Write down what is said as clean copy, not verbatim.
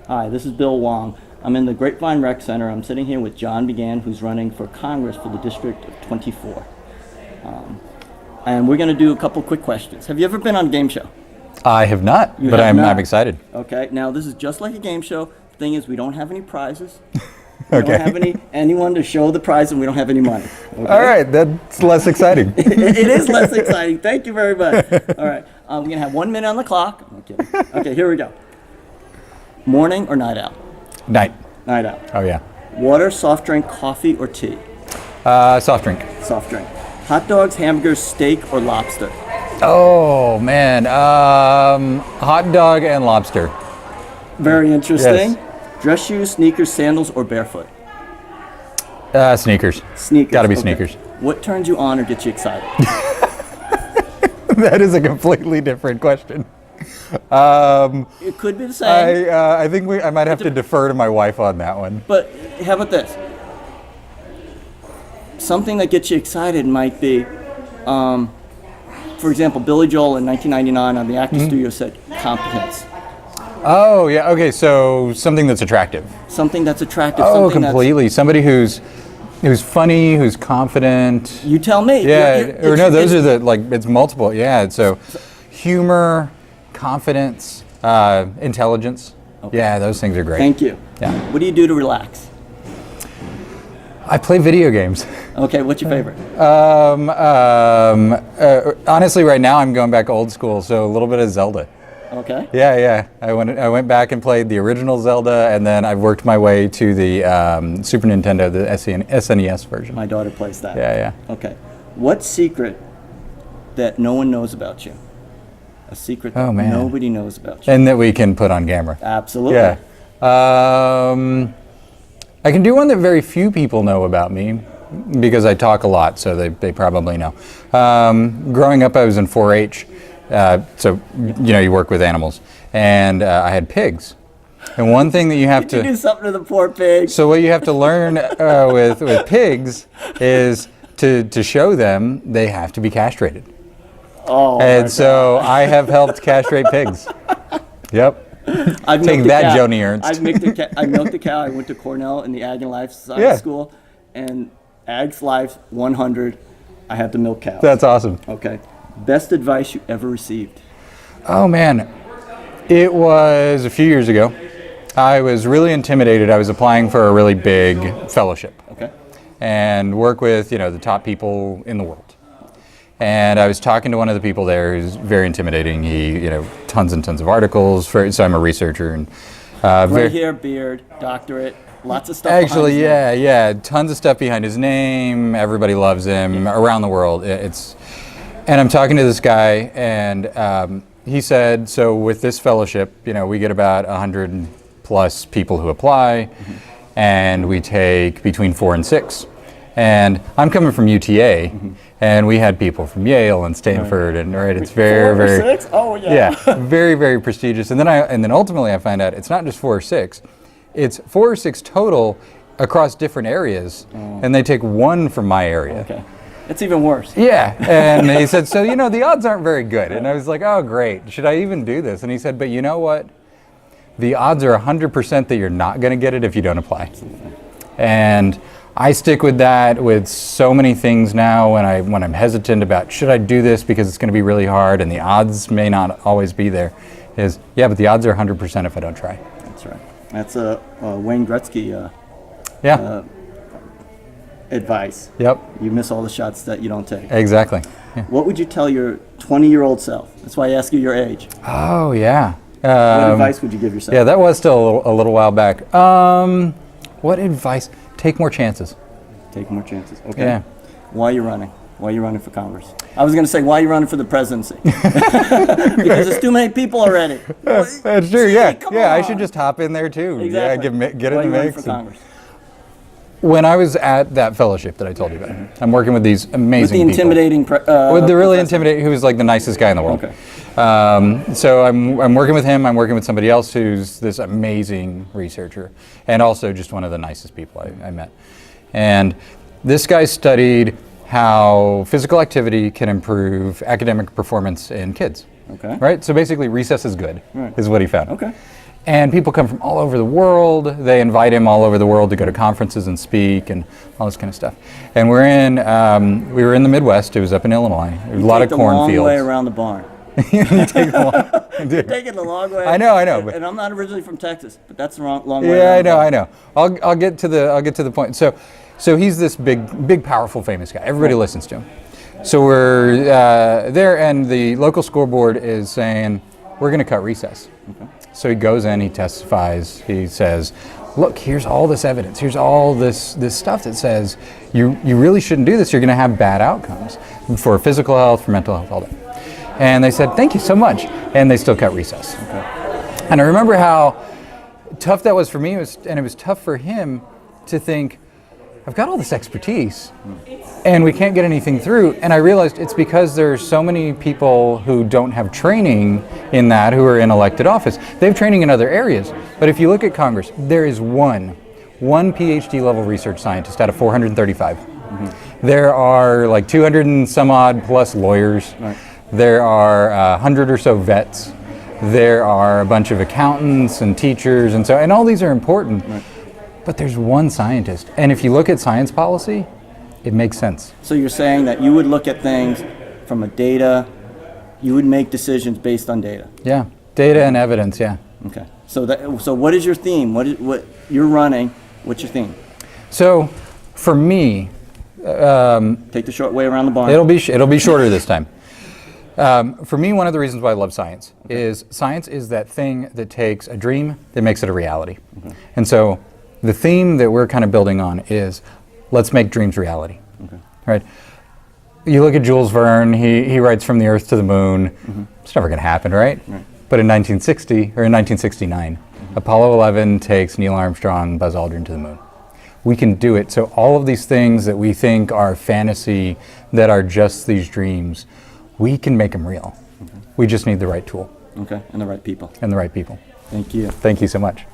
Hi, this is Bill Wong. I'm in the Grapevine Rec Center. I'm sitting here with John Biggan, who's running for Congress for the District of 24. And we're going to do a couple quick questions. Have you ever been on a game show? I have not, You but have not? I'm excited. Okay, now this is just like a game show. The thing is, we don't have any prizes. Okay. We don't have anyone to show the prize, and we don't have any money. Okay? All right, that's less exciting. It is less exciting. Thank you very much. All right, we're going to have 1 minute on the clock. I'm kidding. Okay, here we go. Morning or night out? Night. Night out. Oh, yeah. Water, soft drink, coffee, or tea? Soft drink. Soft drink. Hot dogs, hamburgers, steak, or lobster? Oh, man. Hot dog and lobster. Very interesting. Yes. Dress shoes, sneakers, sandals, or barefoot? Sneakers. Sneakers. Gotta be okay. sneakers. What turns you on or gets you excited? That is a completely different question. It could be the same. I think I might have to defer to my wife on that one. But how about this? Something that gets you excited might be, for example, Billy Joel in 1999 on the Actors Studio said competence. Oh, yeah. Okay, so something that's attractive. Something that's attractive. Oh, something completely. Somebody who's funny, who's confident. You tell me. Yeah, or no, those are the, like, it's multiple. Yeah, so humor, confidence, intelligence. Okay. Yeah, those things are great. Thank you. Yeah. What do you do to relax? I play video games. Okay, what's your favorite? Honestly, right now I'm going back old school, so a little bit of Zelda. Okay. Yeah. I went back and played the original Zelda, and then I've worked my way to the Super Nintendo, the SNES version. My daughter plays that. Yeah. Okay. What secret that no one knows about you? A secret that nobody knows about you. And that we can put on camera. Absolutely. Yeah. I can do one that very few people know about me because I talk a lot, so they probably know. Growing up, I was in 4-H, so you work with animals, and I had pigs. And one thing that you have Did you do something to the poor pig? So what you have to learn with pigs is to show them they have to be castrated. Oh. And so I have helped castrate pigs. Yep. Take that, Joni Ernst. I milked a cow. I went to Cornell in the Ag and Life Science School, and Ag's Life 100. I had to milk cows. That's awesome. Okay. Best advice you ever received? Oh man, it was a few years ago. I was really intimidated. I was applying for a really big fellowship. Okay. And work with the top people in the world. And I was talking to one of the people there who's very intimidating. He, tons and tons of articles. So I'm a researcher and Gray hair, beard, doctorate, lots of stuff. Actually, yeah, tons of stuff behind his name. Everybody loves him around the world. And I'm talking to this guy, and he said, so with this fellowship, we get about 100 plus people who apply, and we take between 4 and 6. And I'm coming from UTA, and we had people from Yale and Stanford, and it's very, 4 or 6? Oh yeah, very, very prestigious. And then ultimately I find out it's not just 4 or 6, it's 4 or 6 total across different areas, and they take 1 from my area. Okay, it's even worse. Yeah, and he said, so the odds aren't very good, and I was like, oh great, should I even do this? And he said, but you know what? The odds are 100% that you're not going to get it if you don't apply. Absolutely. And I stick with that with so many things now when I'm hesitant about should I do this because it's going to be really hard and the odds may not always be there, is but the odds are 100% if I don't try. That's right. That's a Wayne Gretzky advice. Yep. You miss all the shots that you don't take. Exactly. Yeah. What would you tell your 20-year-old self? That's why I ask you your age. Oh yeah. What advice would you give yourself? Yeah, that was still a little while back. What advice? Take more chances. Take more chances. Okay. Yeah. Why are you running? Why are you running for Congress? I was going to say, why are you running for the presidency? Because there's too many people already. That's true. Gee, Yeah. come Yeah. I on. should just hop in there too. Exactly. Yeah. Get why in are you the running mix. for Congress? When I was at that fellowship that I told you about, I'm working with these amazing With the intimidating people. With the really intimidating, who was like the nicest guy in the world. Okay. So I'm working with him. I'm working with somebody else who's this amazing researcher, and also just one of the nicest people I met. And this guy studied how physical activity can improve academic performance in kids. Okay. Right. So basically, recess is good, Right. is what he found. Okay. And people come from all over the world. They invite him all over the world to go to conferences and speak and all this kind of stuff. And we were in the Midwest. It was up in Illinois. There was a lot of cornfields. You take the long way around the barn. You take the long, You're taking the long way. I know. And I'm not originally from Texas, but that's the long way. Yeah, I know. I'll get to the point. So he's this big, powerful, famous guy. Everybody listens to him. So we're there, and the local school board is saying, we're going to cut recess. Okay. So he goes in, he testifies, he says, look, here's all this evidence, here's all this stuff that says you really shouldn't do this, you're going to have bad outcomes for physical health, for mental health, all that. And they said, thank you so much, and they still cut recess. Okay. And I remember how tough that was for me, and it was tough for him to think, I've got all this expertise, and we can't get anything through. And I realized it's because there are so many people who don't have training in that, who are in elected office. They have training in other areas. But if you look at Congress, there is one PhD level research scientist out of 435. Mm-hmm. There are like 200 and some odd plus lawyers. Right. There are 100 or so vets. There are a bunch of accountants and teachers, and all these are important. Right. But there's one scientist, and if you look at science policy, it makes sense. So you're saying that you would look at things from a data, you would make decisions based on data? Yeah, data and evidence, yeah. Okay. So what is your theme? What you're running, what's your theme? So for me... take the short way around the barn. It'll be shorter this time. For me, one of the reasons why I love science is science is that thing that takes a dream that makes it a reality. Okay. And so the theme that we're kind of building on is let's make dreams reality. Okay. Right? You look at Jules Verne, he writes From the Earth to the Moon. Mm-hmm. It's never going to happen, right? But in 1969, Apollo 11 takes Neil Armstrong and Buzz Aldrin to the moon. We can do it. So all of these things that we think are fantasy, that are just these dreams, we can make them real. Okay. We just need the right tool. Okay, and the right people. And the right people. Thank you. Thank you so much.